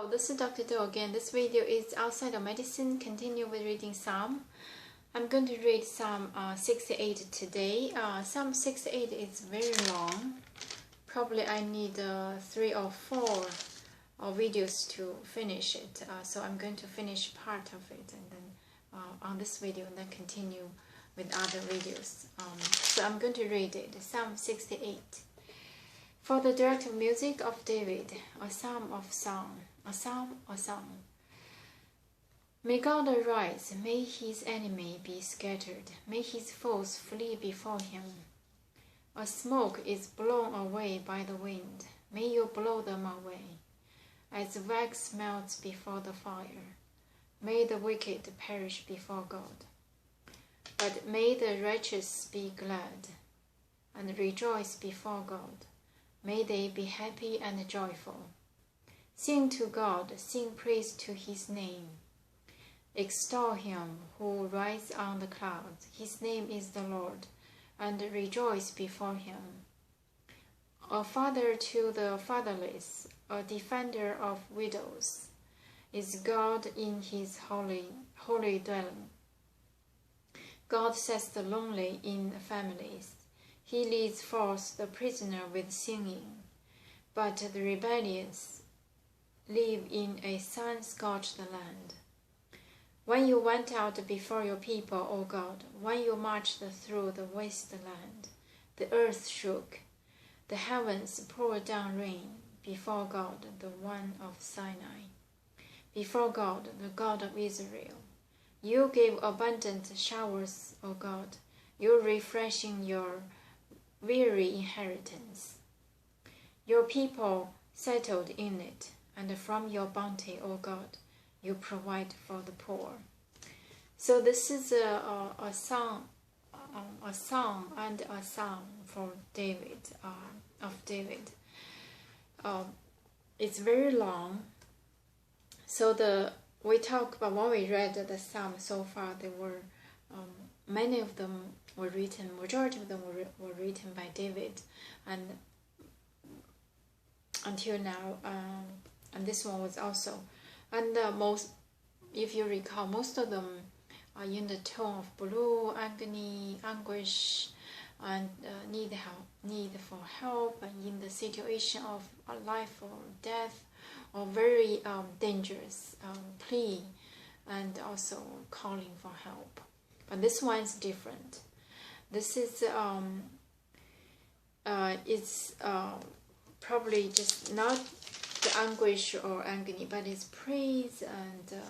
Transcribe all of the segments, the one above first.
Hello, this is Dr. Do again. This video is outside of medicine. Continue with reading Psalm. I'm going to read Psalm 68 today. Psalm 68 is very long. Probably I need 3 or 4 videos to finish it. So I'm going to finish part of it and then on this video and then continue with other videos. So I'm going to read it. Psalm 68. For the director of music of David, a psalm of song. A psalm, a song. May God arise, may his enemy be scattered, may his foes flee before him. A smoke is blown away by the wind, may you blow them away. As wax melts before the fire, may the wicked perish before God. But may the righteous be glad and rejoice before God. May they be happy and joyful. Sing to God, sing praise to his name. Extol him who rides on the clouds. His name is the Lord, and rejoice before him. A father to the fatherless, a defender of widows, is God in his holy dwelling. God sets the lonely in families. He leads forth the prisoner with singing, but the rebellious live in a sun-scorched land. When you went out before your people, O God, when you marched through the wasteland, the earth shook, the heavens poured down rain before God, the one of Sinai, before God, the God of Israel. You gave abundant showers, O God, you refreshing your weary inheritance. Your people settled in it, and from your bounty, O God, you provide for the poor. So this is a song and a psalm for David, of David. It's very long. So we talk about when we read the psalm so far, there were many of them were written. Majority of them were written by David, and until now. And this one was also, and most, if you recall, most of them are in the tone of blue, agony, anguish, and need for help, and in the situation of life or death, or very dangerous plea, and also calling for help. But this one is different. This is it's probably just not the anguish or agony, but it's praise and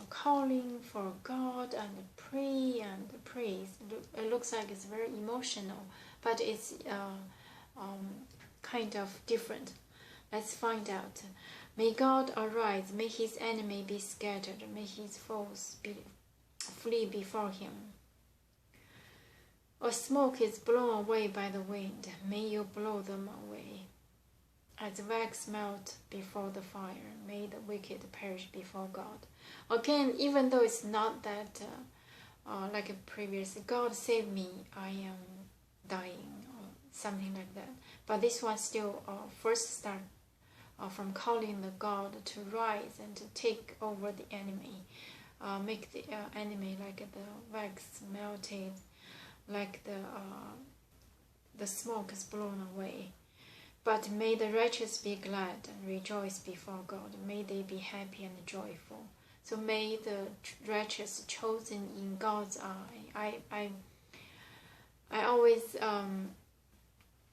calling for God and pray and praise. It looks like it's very emotional, but it's kind of different. Let's find out. May God arise, may his enemy be scattered, may his foes flee before him. A smoke is blown away by the wind, may you blow them away. As wax melt before the fire, may the wicked perish before God. Again, even though it's not that like a previous, God save me, I am dying, or something like that. But this one still first start from calling the God to rise and to take over the enemy, make the enemy like the wax melted, like the smoke is blown away. But may the righteous be glad and rejoice before God. May they be happy and joyful. So may the righteous chosen in God's eye. I always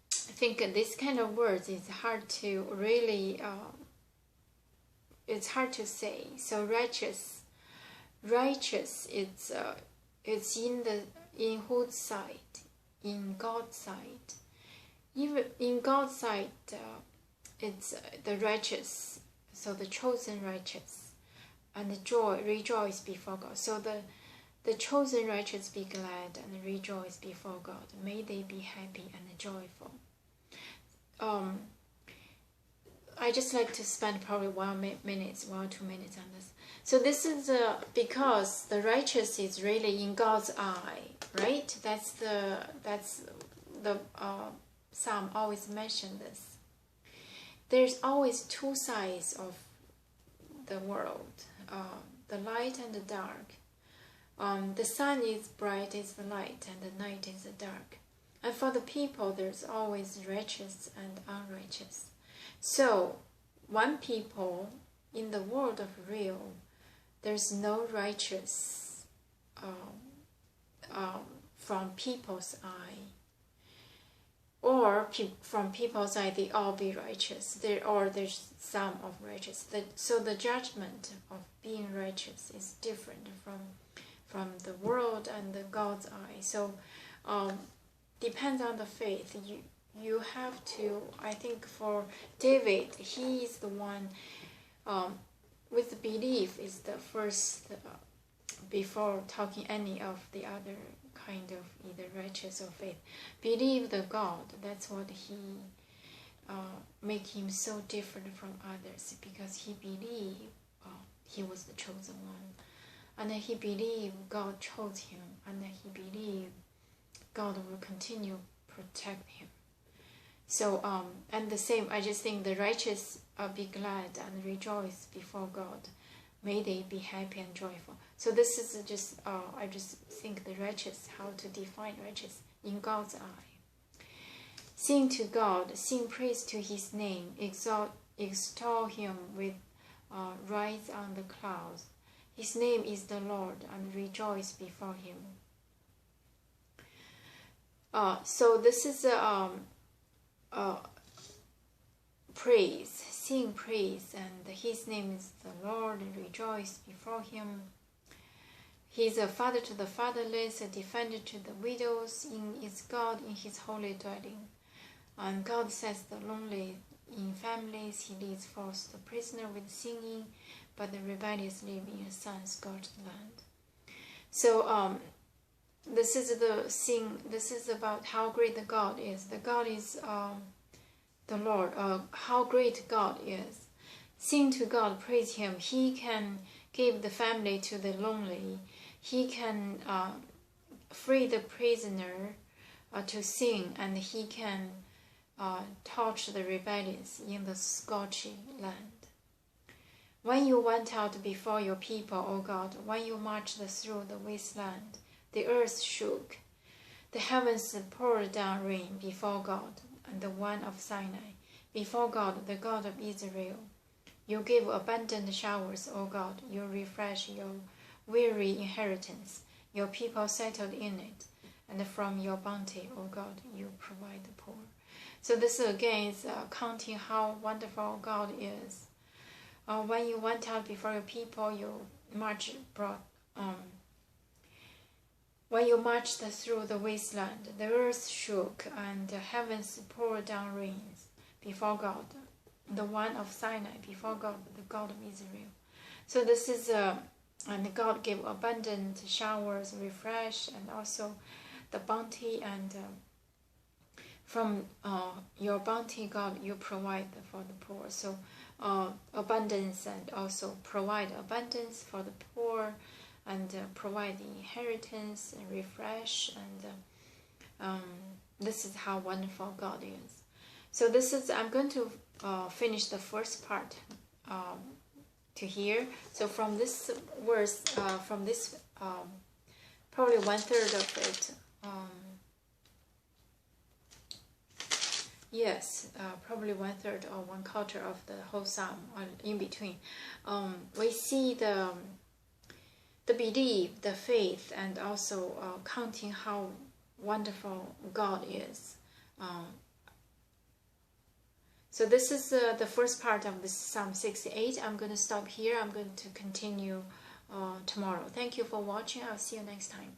think this kind of words is hard to really. It's hard to say. So righteous. It's in whose sight? In God's sight. Even in God's sight, it's the righteous, so the chosen righteous, and the rejoice before God. So the chosen righteous be glad and rejoice before God. May they be happy and joyful. I just like to spend probably 1 or 2 minutes on this. So this is because the righteous is really in God's eye, right? That's the Psalm always mention this. there's always two sides of the world, the light and the dark. The sun is bright, is the light, and the night is the dark. And for the people, there's always righteous and unrighteous. So, one people in the world of real, there's no righteous from people's eye. Or from people's eye, they all be righteous. There's some of righteous. So the judgment of being righteous is different from the world and the God's eye. So depends on the faith. You have to, I think for David, he is the one with belief is the first before talking any of the other kind of either righteous or faith. Believe the God, that's what he make him so different from others, because he believed he was the chosen one. And he believed God chose him, and he believed God will continue protect him. So, and the same, I just think the righteous be glad and rejoice before God. May they be happy and joyful. So this is just, I just think the righteous, how to define righteous in God's eye. Sing to God, sing praise to his name, extol him with rise on the clouds. His name is the Lord, and rejoice before him. So this is praise, sing praise, and his name is the Lord, and rejoice before him. He is a father to the fatherless, a defender to the widows, is God in his holy dwelling. And God sets the lonely in families, he leads forth the prisoner with singing, but the rebellious live in a sun-scorched land. So this is about how great the God is. The God is the Lord, how great God is. Sing to God, praise him. He can give the family to the lonely. He can free the prisoner to sing, and he can touch the rebellious in the scorched land. When you went out before your people, O God, when you marched through the wasteland, the earth shook. The heavens poured down rain before God, and the one of Sinai, before God, the God of Israel. You give abundant showers, O God. You refresh your weary inheritance. Your people settled in it, and from your bounty, O God, you provide the poor. So this again is counting how wonderful God is. When you went out before your people, when you marched through the wasteland, the earth shook, and the heavens poured down rains before God, the one of Sinai, before God, the God of Israel. So this is, and God gave abundant showers, refresh, and also the bounty, and from your bounty, God, you provide for the poor. So abundance, and also provide abundance for the poor, and provide the inheritance and refresh, and this is how wonderful God is. So this is, I'm going to finish the first part to here. So from this verse, from this probably 1/3 of it, yes, probably 1/3 or 1/4 of the whole psalm, or in between. We see the belief, the faith, and also counting how wonderful God is. So this is the first part of this Psalm 68. I'm going to stop here. I'm going to continue tomorrow. Thank you for watching. I'll see you next time.